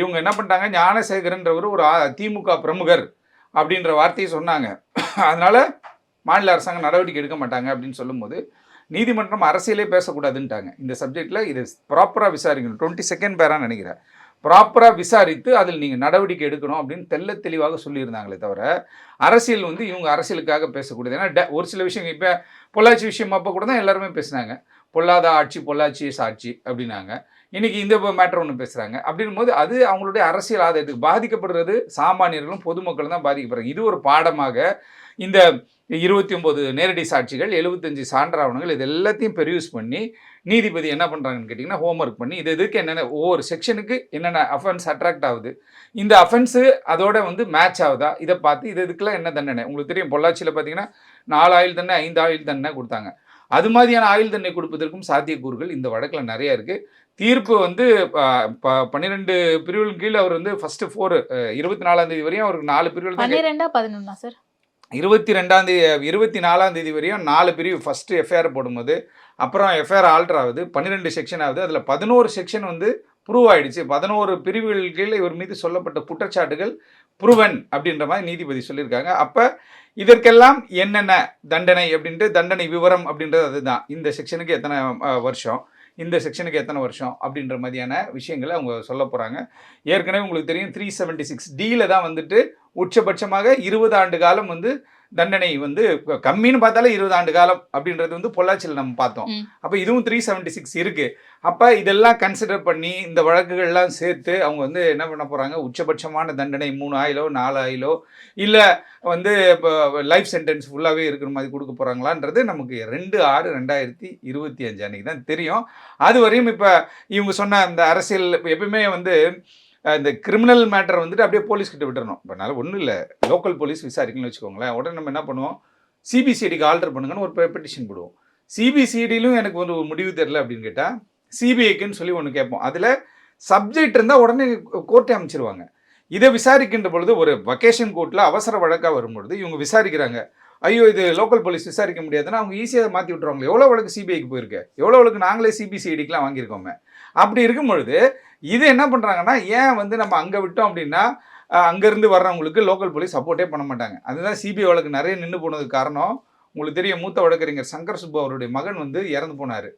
இவங்க என்ன பண்ணிட்டாங்க, ஞானசேகரன்றவர் ஒரு திமுக பிரமுகர் அப்படின்ற வார்த்தையை சொன்னாங்க. அதனால மாநில அரசாங்கம் நடவடிக்கை எடுக்க மாட்டாங்க அப்படின்னு சொல்லும்போது, நீதிமன்றம் அரசியலே பேசக்கூடாதுன்ட்டாங்க இந்த சப்ஜெக்டில். இது ப்ராப்பராக விசாரிக்கணும். 22nd பேரான்னு நினைக்கிறேன், ப்ராப்பராக விசாரித்து அதில் நீங்கள் நடவடிக்கை எடுக்கணும் அப்படின்னு தெளிவாக சொல்லியிருந்தாங்களே தவிர, அரசியல் வந்து இவங்க அரசியலுக்காக பேசக்கூடாது. ஏன்னா ஒரு சில விஷயங்கள், இப்போ பொள்ளாச்சி விஷயம் அப்போ கூட தான் எல்லாருமே பேசினாங்க. பொல்லாத ஆட்சி பொள்ளாச்சி சாட்சி அப்படின்னாங்க. இன்னைக்கு இந்த மேட்டர் ஒன்று பேசுகிறாங்க. அப்படின்னும் போது அது அவங்களுடைய அரசியல் ஆதாயத்துக்கு பாதிக்கப்படுறது சாமானியர்களும் பொதுமக்களும் தான் பாதிக்கப்படுறாங்க. இது ஒரு பாடமாக இந்த 29 நேரடி சாட்சிகள், 75 சான்றாவணங்கள், இது எல்லாத்தையும் பெரியூஸ் பண்ணி நீதிபதி என்ன பண்ணுறாங்கன்னு கேட்டிங்கன்னா ஹோம்ஒர்க் பண்ணி இது எதுக்கு என்னென்ன ஒவ்வொரு செக்ஷனுக்கு என்னென்ன அஃபென்ஸ் அட்ராக்ட் ஆகுது, இந்த அஃபென்ஸு அதோட வந்து மேட்ச் ஆகுதா, இதை பார்த்து இது இதுக்கெல்லாம் என்ன தண்டனை. உங்களுக்கு தெரியும் பொள்ளாச்சியில் பார்த்தீங்கன்னா 4 ஆயுள் தண்டனை 5 ஆயுள் தண்டனை கொடுத்தாங்க. அது மாதிரியான ஆயுள் தண்டனை கொடுப்பதற்கும் சாத்தியக்கூறுகள் இந்த வழக்கில் நிறைய இருக்குது. தீர்ப்பு வந்து 12 பிரிவுகள் கீழே அவர் வந்து ஃபர்ஸ்ட் 24ஆம் தேதி வரையும் அவருக்கு 4 பிரிவுகள் 12 11 சார் 24ஆம் தேதி வரையும் 4 பிரிவு ஃபர்ஸ்ட் எஃப்ஐஆர் போடும்போது அப்புறம் எஃப்ஐஆர் ஆல்டர் ஆகுது, 12 செக்ஷன் ஆகுது. அதில் 11 செக்ஷன் வந்து ப்ரூவ் ஆயிடுச்சு. 11 பிரிவுகள் கீழே இவர் மீது சொல்லப்பட்ட குற்றச்சாட்டுகள் ப்ரூவன் அப்படின்ற மாதிரி நீதிபதி சொல்லியிருக்காங்க. அப்போ இதற்கெல்லாம் என்னென்ன தண்டனை அப்படின்ட்டு தண்டனை விவரம் அப்படின்றது அதுதான். இந்த செக்ஷனுக்கு எத்தனை வருஷம், இந்த செக்ஷனுக்கு எத்தனை வருஷம் அப்படின்ற மாதிரியான விஷயங்களை அவங்க சொல்ல போகிறாங்க. ஏற்கனவே உங்களுக்கு தெரியும் 376D தான் வந்துட்டு உச்சபட்சமாக 20 ஆண்டு காலம் வந்து தண்டனை வந்து கம்மின்னு பார்த்தாலே 20 ஆண்டு காலம் அப்படின்றது வந்து பொள்ளாச்சியில் நம்ம பார்த்தோம். அப்போ இதுவும் 376 இருக்குது. அப்போ இதெல்லாம் கன்சிடர் பண்ணி இந்த வழக்குகள்லாம் சேர்த்து அவங்க வந்து என்ன பண்ண போகிறாங்க, உச்சபட்சமான தண்டனை 3 ஆயிலோ 4 ஆயிலோ இல்லை வந்து இப்போ லைஃப் சென்டென்ஸ் ஃபுல்லாகவே இருக்கிற மாதிரி கொடுக்க போகிறாங்களான்றது நமக்கு 2/6/2025 அன்றைக்கி தான் தெரியும். அது வரையும் இப்போ இவங்க சொன்ன இந்த அரசியல் எப்பவுமே வந்து இந்த கிரிமினல் மேட்டர் வந்துட்டு அப்படியே போலீஸ்கிட்ட விட்டுறணும். இப்போ அதனால் ஒன்றும் இல்லை, லோக்கல் போலீஸ் விசாரிக்கணும்னு வச்சுக்கோங்களேன். உடனே நம்ம என்ன பண்ணுவோம், சிபிசிஐடிக்கு ஆல்டர் பண்ணுங்கன்னு ஒரு பெட்டிஷன் போடுவோம். சிபிசிஐடியிலும் எனக்கு ஒரு முடிவு தெரில அப்படின்னு கேட்டால் சிபிஐக்குன்னு சொல்லி ஒன்று கேட்போம். அதில் சப்ஜெக்ட் இருந்தால் உடனே கோர்ட்டை அமைச்சிருவாங்க. இதை விசாரிக்கின்ற பொழுது ஒரு வக்கேஷன் கோர்ட்டில் அவசர வழக்காக வரும்பொழுது இவங்க விசாரிக்கிறாங்க. ஐயோ இது லோக்கல் போலீஸ் விசாரிக்க முடியாதுன்னா அவங்க ஈஸியாக மாற்றி விட்ருவாங்க. எவ்வளோ வழக்கு சிபிஐக்கு போயிருக்கு, எவ்வளோ வழக்கு நாங்களே சிபிசிஐடிக்கெலாம் வாங்கியிருக்கோமே. அப்படி இருக்கும் பொழுது இது என்ன பண்ணுறாங்கன்னா, ஏன் வந்து நம்ம அங்கே விட்டோம் அப்படின்னா அங்கேருந்து வர்றவங்களுக்கு லோக்கல் போலீஸ் சப்போர்ட்டே பண்ண மாட்டாங்க. அதுதான் சிபிஐ வழக்கு நிறைய நின்று போனதுக்கு காரணம். உங்களுக்கு தெரியும், மூத்த வழக்கறிஞர் சங்கர் சுப்பு அவருடைய மகன் வந்து இறந்து போனார்.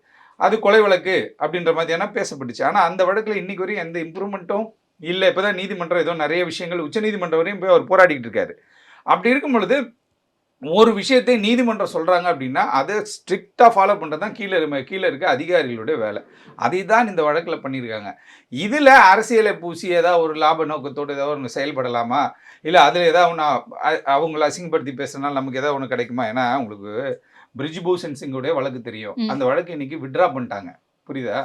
அது கொலை வழக்கு அப்படின்ற மாதிரியான பேசப்பட்டுச்சு. ஆனால் அந்த வழக்கில் இன்றைக்கு வரையும் எந்த இம்ப்ரூவ்மெண்ட்டும் இல்லை. இப்போ தான் நீதிமன்றம் ஏதோ நிறைய விஷயங்கள் உச்சநீதிமன்றம் வரையும் போய் அவர் போராடிக்கிட்டு இருக்காரு. அப்படி இருக்கும் பொழுது ஒரு விஷயத்தை நீதிமன்றம் சொல்கிறாங்க அப்படின்னா அதை ஸ்ட்ரிக்டாக ஃபாலோ பண்ணுறது தான் கீழே இருக்க அதிகாரிகளுடைய வேலை. அதை தான் இந்த வழக்கில் பண்ணியிருக்காங்க. இதில் அரசியலை பூசி ஏதாவது ஒரு லாப நோக்கத்தோடு ஏதாவது ஒன்று செயல்படலாமா, இல்லை அதில் ஏதாவது ஒன்று அவங்கள அசிங்கப்படுத்தி பேசுறதுனால நமக்கு ஏதாவது ஒன்று கிடைக்குமா? ஏன்னா உங்களுக்கு பிரிஜ்பூஷன் சிங்குடைய வழக்கு தெரியும். அந்த வழக்கு இன்னைக்கு விட்ரா பண்ணிட்டாங்க. புரியுதா?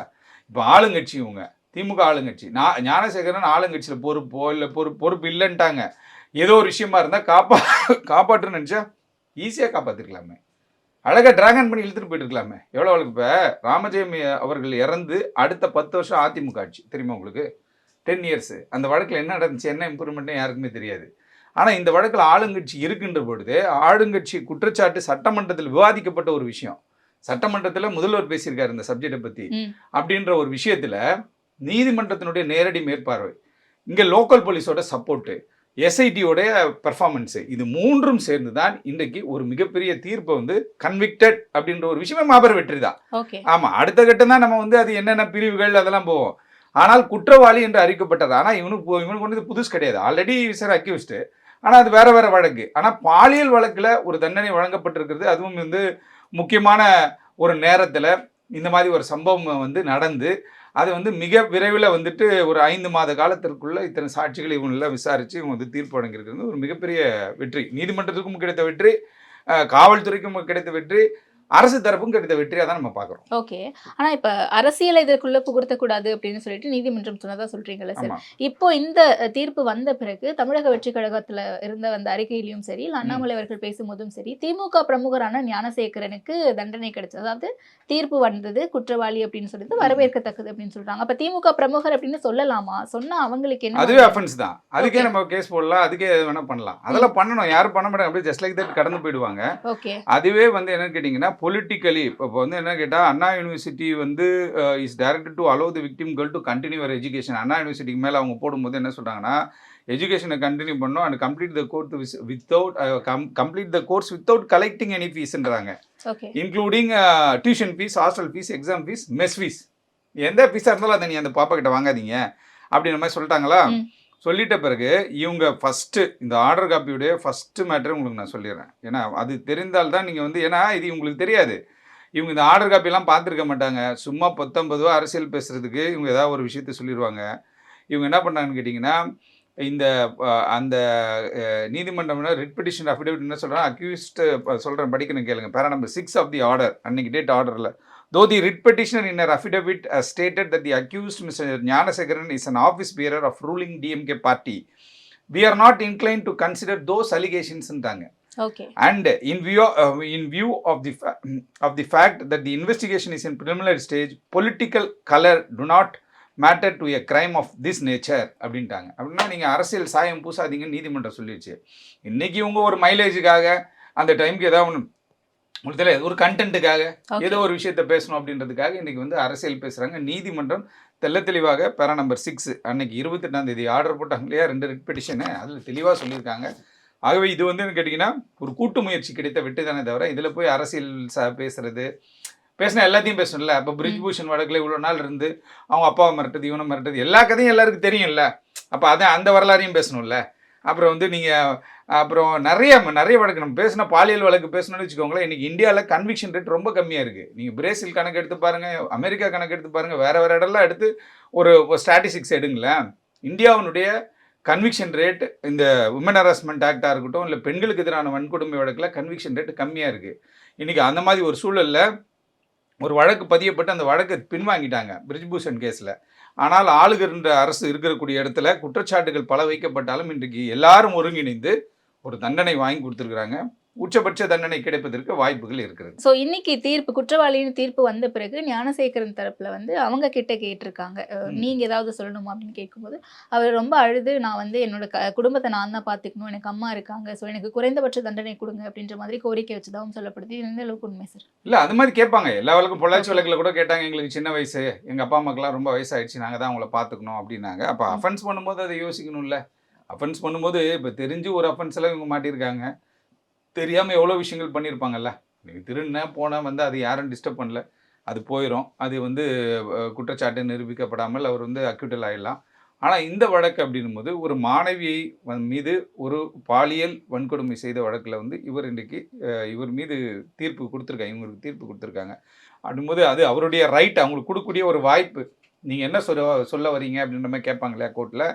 இப்போ ஆளுங்கட்சி இவங்க திமுக ஆளுங்கட்சி, ஞானசேகரன் ஆளுங்கட்சியில் பொறுப்போ இல்லை பொறுப்பு இல்லைன்ட்டாங்க. ஏதோ ஒரு விஷயமா இருந்தால் காப்பாற்றுன்னு நினச்சா ஈஸியாக காப்பாற்றிருக்கலாமே, அழகாக டிராகன் பண்ணி இழுத்துட்டு போயிட்டு இருக்கலாமே. எவ்வளோ வழக்கு இப்போ ராமஜெயம் அவர்கள் இறந்து அடுத்த 10 வருஷம் அதிமுக ஆட்சி தெரியுமா உங்களுக்கு, 10 இயர்ஸ். அந்த வழக்கில் என்ன நடந்துச்சு, என்ன இம்ப்ரூவ்மெண்ட்டும் யாருக்குமே தெரியாது. ஆனால் இந்த வழக்கில் ஆளுங்கட்சி இருக்கின்ற பொழுது ஆளுங்கட்சி குற்றச்சாட்டு சட்டமன்றத்தில் விவாதிக்கப்பட்ட ஒரு விஷயம், சட்டமன்றத்தில் முதல்வர் பேசியிருக்காரு இந்த சப்ஜெக்டை பற்றி அப்படின்ற ஒரு விஷயத்தில் நீதிமன்றத்தினுடைய நேரடி மேற்பார்வை, இங்கே லோக்கல் போலீஸோட சப்போர்ட்டு, எஸ்ஐடியோடைய பெர்ஃபார்மன்ஸு, இது மூன்றும் சேர்ந்து தான் இன்றைக்கு ஒரு மிகப்பெரிய தீர்ப்பை வந்து கன்விக்டட் அப்படின்ற ஒரு விஷயமே மாபெரும் வெற்றி தான். ஆமாம், அடுத்த கட்டம் தான் நம்ம வந்து அது என்னென்ன பிரிவுகள் அதெல்லாம் போவோம். ஆனால் குற்றவாளி என்று அறிவிக்கப்பட்டது. ஆனால் இவனுக்கு வந்து புதுசு கிடையாது, ஆல்ரெடி சார் அக்யூஸ்டு. ஆனால் அது வேற வழக்கு. ஆனால் பாலியல் வழக்கில் ஒரு தண்டனை வழங்கப்பட்டிருக்கிறது. அதுவும் வந்து முக்கியமான ஒரு நேரத்தில் இந்த மாதிரி ஒரு சம்பவம் வந்து நடந்து அது வந்து மிக விரைவில் வந்துட்டு ஒரு 5 மாத காலத்திற்குள்ள இத்தனை சாட்சிகள் இவங்களெல்லாம் விசாரித்து இவங்க வந்து தீர்ப்பு வழங்கியிருக்கிறது ஒரு மிகப்பெரிய வெற்றி. நீதிமன்றத்துக்கும் கிடைத்த வெற்றி, காவல்துறைக்கும் கிடைத்த வெற்றி, அரசு தரப்பும் கிடைத்த வெற்றியாக தான் நம்ம பார்க்குறோம். ஓகே, ஆனால் இப்போ அரசியலை இதற்குள்ளே புகுத்தக்கூடாது அப்படின்னு சொல்லிட்டு நீதிமன்றம் சொன்னதாக சொல்கிறீங்களா சார்? இப்போ இந்த தீர்ப்பு வந்த பிறகு தமிழக வெற்றி கழகத்தில் இருந்த அந்த அறிக்கையிலையும் சரி, இல்லை அண்ணாமலை அவர்கள் பேசும்போதும் சரி, திமுக பிரமுகரான ஞானசேகரனுக்கு தண்டனை கிடைச்சது, அதாவது தீர்ப்பு வந்தது குற்றவாளி அப்படின்னு சொல்லிட்டு வரவேற்கத்தக்கது அப்படின்னு சொல்கிறாங்க. அப்போ திமுக பிரமுகர் அப்படின்னு சொல்லலாமா? சொன்னால் அவங்களுக்கு என்ன? அதுவே அஃபென்ஸ் தான். அதுக்கே நம்ம கேஸ் போடலாம், அதுக்கே வேணா பண்ணலாம். அதெல்லாம் பண்ணணும், யாரும் பண்ண மாட்டாங்க, அப்படியே ஜஸ்ட் லைக் தட் கடந்து போயிடுவாங்க. ஓகே, அதுவே வந்து என்னன்னு கேட்டிங்கன்னா பொலிட்டிக்கலி இப்போ வந்து என்ன கேட்டால் அண்ணா யூனிவர்சிட்டி வந்து is directed to allow the victim girl to continue அவர் எஜுகேஷன். அண்ணா யூனிவர்சிட்டிக்கு மேலே அவங்க போடும்போது என்ன சொல்கிறாங்கன்னா, எஜுகேஷனை கண்டினியூ பண்ணோம் and complete the course without collecting any ஃபீஸ்ன்றாங்க, including tuition fees, hostel fees, exam fees, mess fees. எந்த ஃபீஸாக இருந்தாலும் அதை நீ அந்த பாப்பா கிட்ட வாங்காதீங்க அப்படின்ற மாதிரி சொல்லிட்டாங்களா. சொல்லிட்ட பிறகு இவங்க ஃபஸ்ட்டு இந்த ஆர்டர் காப்பியுடைய ஃபஸ்ட்டு மேட்டரை உங்களுக்கு நான் சொல்லிடுறேன். ஏன்னா அது தெரிந்தால்தான் நீங்கள் வந்து, ஏன்னா இது உங்களுக்கு தெரியாது, இவங்க இந்த ஆர்டர் காப்பிலாம் பார்த்துருக்க மாட்டாங்க. சும்மா 19 ரூபா அரசியல் பேசுகிறதுக்கு இவங்க ஏதாவது ஒரு விஷயத்த சொல்லிடுவாங்க. இவங்க என்ன பண்ணாங்கன்னு கேட்டிங்கன்னா, இந்த அந்த நீதிமன்றம் ரிட் பெட்டிஷன் அஃபிடவிட் என்ன சொல்கிறாங்க, அக்யூஸ்ட் சொல்கிறேன் படிக்கணும் கேளுங்க. பேரா நம்பர் 6 ஆஃப் தி ஆர்டர், அன்னைக்கு டேட் ஆர்டரில், though the writ petitioner in her affidavit has stated that the accused Mr. Gnanasekharan is an office bearer of ruling DMK party, we are not inclined to consider those allegations ன்றாங்க. Okay. And in view of the fact that the investigation is in preliminary stage, political color do not matter to a crime of this nature அப்படின்ட்டாங்க. அப்படின்னா நீங்கள் அரசியல் சாயம் பூசாதீங்கன்னு நீதிமன்றம் சொல்லிடுச்சு. இன்றைக்கி இவங்க ஒரு மைலேஜுக்காக அந்த டைமுக்கு ஏதாவது ஒன்று உங்களுக்கு தெரியல, ஒரு கண்டென்ட்டுக்காக ஏதோ ஒரு விஷயத்த பேசணும் அப்படின்றதுக்காக இன்றைக்கி வந்து அரசியல் பேசுகிறாங்க. நீதிமன்றம் தெல்ல தெளிவாக பேரா நம்பர் 6 அன்னைக்கு 28ஆம் தேதி ஆர்டர் போட்டாங்க இல்லையா, 2 ரிட் பெட்டிஷனு, அதில் தெளிவாக சொல்லியிருக்காங்க. ஆகவே இது வந்து கேட்டிங்கன்னா ஒரு கூட்டு முயற்சி கிடைத்த வெற்றி தானே தவிர இதில் போய் அரசியல் பேசினா எல்லாத்தையும் பேசணும்ல. அப்போ பிரிஜ்பூஷன் வழக்கில் இவ்வளோ நாள் இருந்து அவங்க அப்பாவை மிரட்டது இவனை மிரட்டது எல்லா கதையும் எல்லாருக்கும் தெரியும்ல. அப்போ அந்த வரலாறையும் பேசணும்ல. அப்புறம் வந்து நீங்கள் அப்புறம் நிறைய வழக்கு நம்ம பேசினா பாலியல் வழக்கு பேசணும்னு வச்சுக்கோங்களேன். இன்றைக்கி இந்தியாவில் கன்விக்ஷன் ரேட் ரொம்ப கம்மியாக இருக்குது. நீங்கள் பிரேசில் கணக்கு எடுத்து பாருங்கள், அமெரிக்கா கணக்கு எடுத்து பாருங்கள், வேறு இடம்லாம் எடுத்து ஒரு ஸ்டாட்டிஸ்டிக்ஸ் எடுங்களேன். இந்தியாவினுடைய கன்விக்ஷன் ரேட் இந்த உமன் ஹராஸ்மெண்ட் ஆக்டாக இருக்கட்டும், இல்லை பெண்களுக்கு எதிரான வன்கொடுமை வழக்கில் கன்விக்ஷன் ரேட் கம்மியாக இருக்குது. இன்றைக்கி அந்த மாதிரி ஒரு சூழலில் ஒரு வழக்கு பதியப்பட்டு அந்த வழக்கை பின்வாங்கிட்டாங்க பிரிஜ்பூஷன் கேஸில். ஆனால் ஆளுகின்ற அரசு இருக்கக்கூடிய இடத்துல குற்றச்சாட்டுகள் பல வைக்கப்பட்டாலும் இன்றைக்கு எல்லாரும் ஒருங்கிணைந்து ஒரு தண்டனை வாங்கி கொடுத்துருக்குறாங்க. உச்சபட்ச தண்டனை கிடைப்பதற்கு வாய்ப்புகள் இருக்கிறது. ஸோ இன்னைக்கு தீர்ப்பு, குற்றவாளின்னு தீர்ப்பு வந்த பிறகு ஞானசேகரன் தரப்புல வந்து அவங்க கிட்ட கேட்டிருக்காங்க, நீங்க ஏதாவது சொல்லணுமா அப்படின்னு கேட்கும்போது அவர் ரொம்ப அழுது, நான் வந்து என்னோட குடும்பத்தை நான் தான் பார்த்துக்கணும், எனக்கு அம்மா இருக்காங்க, ஸோ எனக்கு குறைந்தபட்ச தண்டனை கொடுங்க அப்படின்ற மாதிரி கோரிக்கை வச்சதாகவும் சொல்லப்படுது. எந்த அளவுக்கு உண்மை சார்? இல்லை, அது மாதிரி கேட்பாங்க. எல்லா வழக்கும் பொள்ளாச்சி வழக்கில் கூட கேட்டாங்க, எங்களுக்கு சின்ன வயசு, எங்கள் அப்பா அம்மாக்கெல்லாம் ரொம்ப வயசாகிடுச்சு, நாங்கள் தான் அவங்கள பார்த்துக்கணும் அப்படின்னாங்க. அப்போ அஃபென்ஸ் பண்ணும்போது அதை யோசிக்கணும்ல. அஃபென்ஸ் பண்ணும்போது இப்போ தெரிஞ்சு ஒரு அஃபென்ஸில் இவங்க மாட்டியிருக்காங்க, தெரியாமல் எவ்வளோ விஷயங்கள் பண்ணியிருப்பாங்கல்ல. நீங்கள் திருண்ண போன வந்து அது யாரும் டிஸ்டர்ப் பண்ணல, அது போயிடும். அது வந்து குற்றச்சாட்டு நிரூபிக்கப்படாமல் அவர் வந்து அக்யூட்டல் ஆகிடலாம். ஆனால் இந்த வழக்கு அப்படின்னும்போது ஒரு மாணவியை மீது ஒரு பாலியல் வன்கொடுமை செய்த வழக்கில் வந்து இவர் மீது தீர்ப்பு கொடுத்துருக்காங்க, இவங்களுக்கு தீர்ப்பு கொடுத்துருக்காங்க. அப்படிங்கும்போது அது அவருடைய ரைட், அவங்களுக்கு கொடுக்கக்கூடிய ஒரு வாய்ப்பு. நீங்கள் என்ன சொல்ல வரீங்க அப்படின்ற மாதிரி கேட்பாங்க இல்லையா கோர்ட்டில்,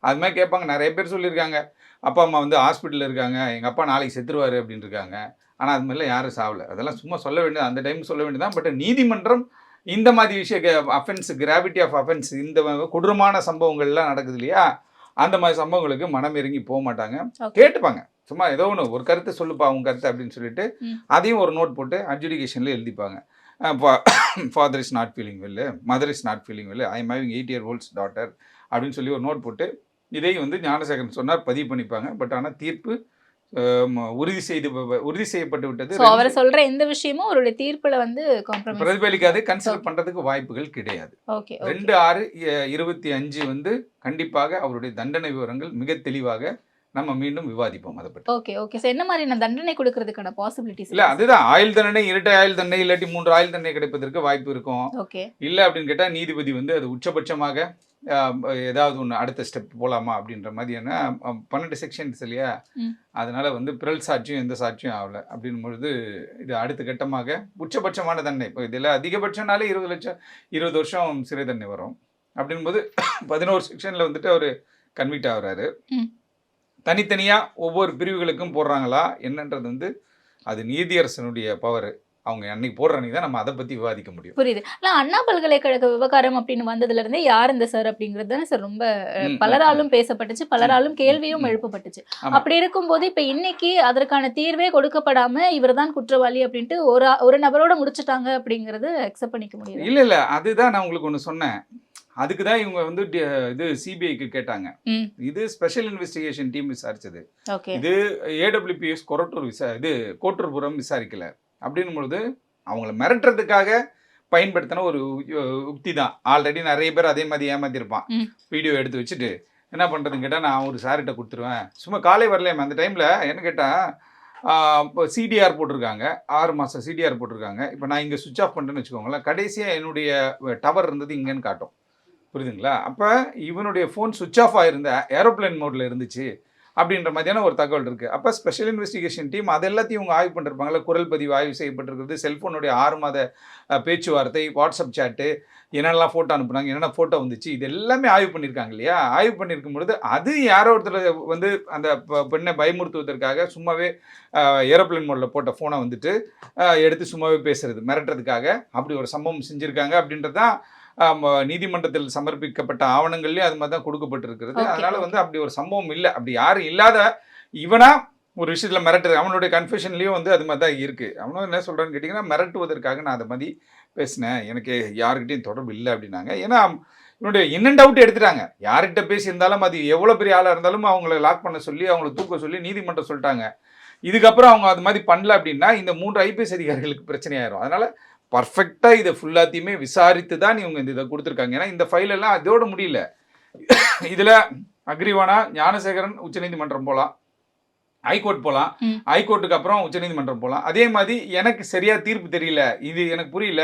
அது மாதிரி கேட்பாங்க. நிறைய பேர் சொல்லியிருக்காங்க, அப்பா அம்மா வந்து ஹாஸ்பிட்டலில் இருக்காங்க, எங்கள் அப்பா நாளைக்கு செத்துருவார் அப்படின்னு இருக்காங்க. ஆனால் அது மாதிரிலாம் யாரும் சாவலை. அதெல்லாம் சும்மா சொல்ல வேண்டியது, அந்த டைம் சொல்ல வேண்டியதான். பட் நீதிமன்றம் இந்த மாதிரி அஃபென்ஸ், கிராவிட்டி ஆஃப் அஃபென்ஸ், இந்த கொடூரமான சம்பவங்கள்லாம் நடக்குது இல்லையா, அந்த மாதிரி சம்பவங்களுக்கு மனம் இறங்கி போக மாட்டாங்க. கேட்டுப்பாங்க, சும்மா ஏதோ ஒரு கருத்தை சொல்லுப்பா உங்க கருத்தை அப்படின்னு சொல்லிட்டு அதையும் ஒரு நோட் போட்டு அட்ஜுடிகேஷனில் எழுதிப்பாங்க. Father is not feeling well, mother is not feeling well, I am having 8 year old daughter அப்படின்னு சொல்லி ஒரு நோட் போட்டு இதை வந்து ஞானசேகரன் சொன்னார் பதிவு பண்ணிப்பாங்க. பட் ஆனால் தீர்ப்பு உறுதி செய்யப்பட்டு விட்டது. அவர் சொல்ற எந்த விஷயமும் அவருடைய தீர்ப்புல வந்து பிரதிபலிக்காது, கன்சிடர் பண்றதுக்கு வாய்ப்புகள் கிடையாது. 2/6/25 வந்து கண்டிப்பாக அவருடைய தண்டனை விவரங்கள் மிக தெளிவாக நம்ம மீண்டும் விவாதிப்போம் அதை பற்றி. ஓகே சார், என்ன மாதிரி நான் தண்டனை கொடுக்கறதுக்கான பாசிபிலிட்டிஸ்? இல்ல அதுதான், ஆயுள் தண்டனை, இரட்டை ஆயுள் தண்டனை, இல்லாட்டி 3 ஆயுள் தண்டனை கிடைப்பதற்கு வாய்ப்பு இருக்கும். இல்ல அப்படின்னு கேட்டா நீதிபதி வந்து அது உச்சபட்சமாக ஏதாவது ஒன்று அடுத்த ஸ்டெப் போகலாமா அப்படின்ற மாதிரியான 12 செக்ஷன்ஸ் இல்லையா, அதனால வந்து பிறல் சாட்சியம் எந்த சாட்சியம் ஆகலை அப்படின் பொழுது இது அடுத்த கட்டமாக உச்சபட்சமான தண்டனை. இப்போ இதில் அதிகபட்சம்னாலே 20 வருஷம் சிறை தண்டனை வரும். அப்படின்போது 11 செக்ஷனில் வந்துட்டு அவர் கன்விக்ட் ஆகுறாரு. தனித்தனியாக ஒவ்வொரு பிரிவுகளுக்கும் போடுறாங்களா என்னன்றது வந்து அது நீதியரசனுடைய பவர். அவங்க அன்னைக்கு போடுற அன்னைக்கு தான் நம்ம அதை பற்றி விவாதிக்க முடியும். புரியுது. ஆனால் அண்ணா பல்கலைக்கழக விவகாரம் அப்படின்னு வந்ததுலேருந்தே யார் இந்த சார் அப்படிங்கிறது தானே சார் ரொம்ப பலராலும் பேசப்பட்டுச்சு, பலராலும் கேள்வியும் எழுப்பப்பட்டுச்சு. அப்படி இருக்கும்போது இப்போ இன்னைக்கு அதற்கான தீர்வே கொடுக்கப்படாம இவர் தான் குற்றவாளி அப்படின்ட்டு ஒரு நபரோட முடிச்சுட்டாங்க அப்படிங்கிறது அக்செப்ட் பண்ணிக்க முடியும். இல்லை அதுதான் நான் உங்களுக்கு ஒன்று சொன்னேன். அதுக்கு தான் இவங்க வந்து இது சிபிஐக்கு கேட்டாங்க. இது ஸ்பெஷல் இன்வெஸ்டிகேஷன் டீம் விசாரிச்சது. இது ஏடபிள்யூபிஎஸ் கோட்டூர்புரம் விசாரிக்கல. அப்படின்னும் பொழுது அவங்கள மிரட்டுறதுக்காக பயன்படுத்தின ஒரு யுக்தி தான். ஆல்ரெடி நிறைய பேர் அதே மாதிரி ஏமாத்திருப்பான். வீடியோ எடுத்து வச்சுட்டு என்ன பண்ணுறதுன்னு கேட்டால், நான் ஒரு சார்கிட்ட கொடுத்துருவேன், சும்மா காலை வரலையாம அந்த டைமில் என்ன கேட்டால், இப்போ சிடிஆர் போட்டிருக்காங்க, 6 மாதம் சிடிஆர் போட்டிருக்காங்க. இப்போ நான் இங்கே சுவிட்ச் ஆஃப் பண்ணுறேன்னு வச்சுக்கோங்களேன், கடைசியாக என்னுடைய டவர் இருந்தது இங்கேன்னு காட்டும். புரியுதுங்களா? அப்போ இவனுடைய ஃபோன் சுவிட்ச் ஆஃப் ஆகிருந்த ஏரோப்ளேன் மோடில் இருந்துச்சு. அப்படின்ற மாதிரியான ஒரு தகவல் இருக்குது. அப்போ ஸ்பெஷல் இன்வெஸ்டிகேஷன் டீம் அது எல்லாத்தையும் இவங்க ஆய்வு பண்ணிருப்பாங்கல்ல. குரல் பதிவு ஆய்வு செய்யப்பட்டிருக்கிறது, செல்ஃபோனுடைய 6 மாத பேச்சுவார்த்தை, வாட்ஸ்அப் சாட்டு, என்னென்னலாம் ஃபோட்டோ அனுப்புனாங்க, என்னென்ன ஃபோட்டோ வந்துச்சு, இது எல்லாமே ஆய்வு பண்ணியிருக்காங்க இல்லையா. ஆய்வு பண்ணியிருக்கும் பொழுது அது யாரோ ஒருத்தர் வந்து அந்த பெண்ணை பயமுறுத்துவதற்காக சும்மாவே ஏரோப்ளேன் மோடில் போட்ட ஃபோனை வந்துட்டு எடுத்து சும்மாவே பேசுறது, மிரட்டுறதுக்காக அப்படி ஒரு சம்பவம் செஞ்சுருக்காங்க அப்படின்றது தான் நீதிமன்றத்தில் சமர்ப்பிக்கப்பட்ட ஆவணங்கள்லேயும் அது மாதிரி தான் கொடுக்கப்பட்டிருக்கிறது. அதனால வந்து அப்படி ஒரு சம்பவம் இல்லை. அப்படி யாரும் இல்லாத இவனா ஒரு விஷயத்தில் மிரட்டுறது, அவனுடைய கன்ஃபெஷன்லேயும் வந்து அது மாதிரி தான் இருக்குது. அவனும் என்ன சொல்கிறான்னு கேட்டிங்கன்னா, மிரட்டுவதற்காக நான் அதை மாதிரி பேசினேன், எனக்கு யாருக்கிட்டையும் தொடர்பு இல்லை அப்படின்னாங்க. ஏன்னா இவனுடைய இன்னும் டவுட் எடுத்துட்டாங்க. யார்கிட்ட பேசியிருந்தாலும் அது எவ்வளோ பெரிய ஆளாக இருந்தாலும் அவங்கள லாக் பண்ண சொல்லி அவங்கள தூக்க சொல்லி நீதிமன்றம் சொல்லிட்டாங்க. இதுக்கப்புறம் அவங்க அது மாதிரி பண்ணல அப்படின்னா இந்த 3 ஐபிஎஸ் அதிகாரிகளுக்கு பிரச்சனையாயிரும். அதனால் பர்ஃபெக்டாக இதை ஃபுல்லாத்தையுமே விசாரித்து தான் இவங்க இந்த இதை கொடுத்துருக்காங்க. ஏன்னா இந்த ஃபைலெல்லாம் அதோட முடியல. இதில் அக்ரிவானா, ஞானசேகரன் உச்சநீதிமன்றம் போகலாம், ஹைகோர்ட் போகலாம், ஹைகோர்ட்டுக்கு அப்புறம் உச்சநீதிமன்றம் போகலாம். அதே மாதிரி எனக்கு சரியாக தீர்ப்பு தெரியல, இது எனக்கு புரியல,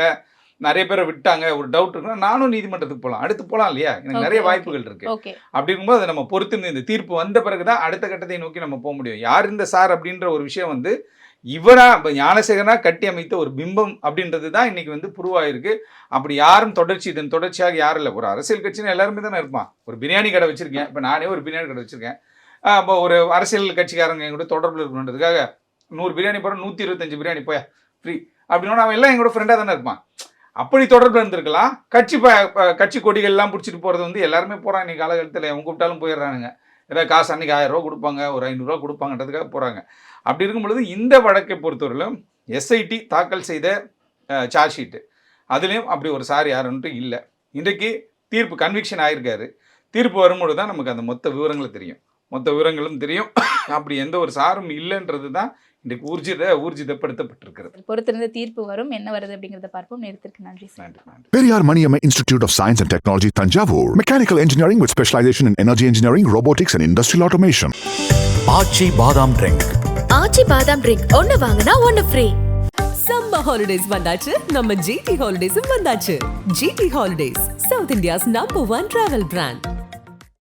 நிறைய பேரை விட்டாங்க, ஒரு டவுட் இருக்குன்னா நானும் நீதிமன்றத்துக்கு போகலாம், அடுத்து போகலாம் இல்லையா. எனக்கு நிறைய வாய்ப்புகள் இருக்குது. அப்படி இருக்கும்போது அதை நம்ம பொறுத்து இந்த தீர்ப்பு வந்த பிறகு தான் அடுத்த கட்டத்தை நோக்கி நம்ம போக முடியும். யார் இந்த சார் அப்படின்ற ஒரு விஷயம் வந்து இவனா இப்போ ஞானசேகரனா கட்டி அமைத்த ஒரு பிம்பம் அப்படின்றது தான் இன்றைக்கி வந்து புருவாயிருக்கு. அப்படி யாரும் இதன் தொடர்ச்சியாக யாரும் இல்லை. ஒரு அரசியல் கட்சின்னு எல்லாருமே தானே இருப்பான். ஒரு பிரியாணி கடை வச்சுருக்கேன், இப்போ நானே ஒரு பிரியாணி கடை வச்சுருக்கேன். இப்போ ஒரு அரசியல் கட்சிக்காரங்க என் கூட தொடர்பில் இருக்கணுன்றதுக்காக 100 பிரியாணி போகிற 125 பிரியாணி போய் ஃப்ரீ அப்படின்னா அவன் எல்லாம் எங்களோட ஃப்ரெண்டாக தானே இருப்பான். அப்படி தொடர்பில் இருந்திருக்கலாம். கட்சி கொடிகள்லாம் பிடிச்சிட்டு போகிறது வந்து எல்லாருமே போகிறாங்க இன்றைக்கி காலகட்டத்தில். அவங்க கூப்பிட்டாலும் போயிடுறானுங்க. ஏதாவது காசு அன்றைக்கி 1000 ரூபா கொடுப்பாங்க, ஒரு 500 ரூபா கொடுப்பாங்கன்றதுக்காக போகிறாங்க. அப்படி இருக்கும் பொழுது இந்த வழக்கை பொறுத்தவரையிலும் எஸ்ஐடி தாக்கல் செய்த சார்ஜ் ஷீட்டு அதுலேயும் அப்படி ஒரு சார் யாருன்ட்டு இல்லை. இன்றைக்கு தீர்ப்பு கன்விக்ஷன் ஆகிருக்காரு. தீர்ப்பு வரும்பொழுது தான் நமக்கு அந்த மொத்த விவரங்களும் தெரியும். அப்படி எந்த ஒரு சாரும் இல்லைன்றது தான் இன்றைக்கு ஊர்ஜிதப்படுத்தப்பட்டிருக்கிறது. பொறுத்திருந்த தீர்ப்பு வரும், என்ன வருது அப்படிங்கிறத பார்ப்போம். நேரத்திற்கு நன்றி. Periyar Maniamma Institute of Science and Technology, Tanjavur. Mechanical engineering with specialization in energy engineering, robotics and industrial automation. ஆச்சி பாதாம் ட்ரிங்க். ஆச்சி பாதாம் ட்ரிங்க் ஒன்னு வாங்கினா ஒன்னு ஃப்ரீ. சம்மர் ஹாலிடேஸ் வந்தாச்சு, நம்ம ஜிடி ஹாலிடேஸும் வந்தாச்சு. GT holidays, South India's number 1 travel brand.